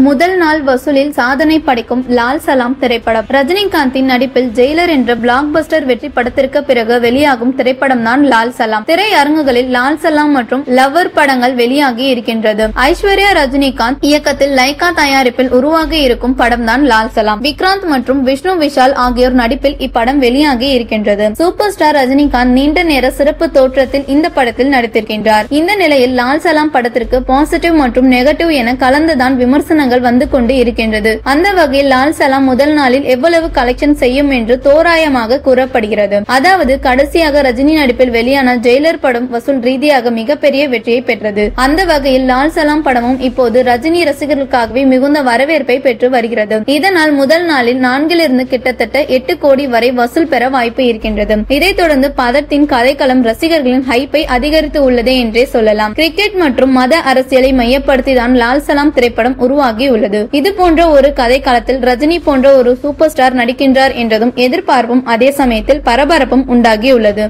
முதல் நாள் வசூலில் சாதனை படைக்கும் லால் சலாம் திரைப்படம். ரஜினிகாந்தின் நடிப்பில் ஜெயிலர் என்ற பிளாக் பஸ்டர் வெற்றி படத்திற்கு பிறகு வெளியாகும் திரைப்படம் தான் லால் சலாம். திரையரங்குகளில் லால் சலாம் மற்றும் லவ்வர் படங்கள் வெளியாகி இருக்கின்றது. ஐஸ்வர்யா ரஜினிகாந்த் இயக்கத்தில் லைகா தயாரிப்பில் உருவாகி இருக்கும் படம் தான் லால் சலாம். விக்ராந்த் மற்றும் விஷ்ணு விஷால் ஆகியோர் நடிப்பில் இப்படம் வெளியாகி இருக்கின்றது. சூப்பர் ஸ்டார் ரஜினிகாந்த் நீண்ட நேர சிறப்பு தோற்றத்தில் இந்த படத்தில் நடித்திருக்கின்றார். இந்த நிலையில் லால் சலாம் படத்திற்கு பாசிட்டிவ் மற்றும் நெகட்டிவ் என கலந்துதான் விமர்சனங்கள் வந்து கொண்டு இருக்கின்றது. அந்த வகையில் லால் சலாம் முதல் நாளில் எவ்வளவு கலெக்ஷன் செய்யும் என்று தோராயமாக கூறப்படுகிறது. அதாவது கடைசியாக ரஜினி நடிப்பில் வெளியான ஜெயிலர் படம் வசூல் ரீதியாக மிகப்பெரிய வெற்றியை பெற்றது. அந்த வகையில் லால் சலாம் படமும் இப்போது ரஜினி ரசிகர்களுக்காகவே மிகுந்த வரவேற்பை பெற்று வருகிறது. இதனால் முதல் நாளில் 4 கிட்டத்தட்ட 8 கோடி வரை வசூல் பெற வாய்ப்பு இருக்கின்றது. இதைத் தொடர்ந்து படத்தின் கதைக்களம் ரசிகர்களின் ஹைப்பை அதிகரித்து உள்ளது என்றே சொல்லலாம். கிரிக்கெட் மற்றும் மத அரசியலை மையப்படுத்திதான் லால் சலாம் திரைப்படம் உருவாகி உள்ளது. இது போன்ற ஒரு கதைக்களத்தில் ரஜினி போன்ற ஒரு சூப்பர் ஸ்டார் நடிக்கின்றார் என்றதும் எதிர்பார்ப்பும் அதே சமயத்தில் பரபரப்பும் உண்டாகியுள்ளது.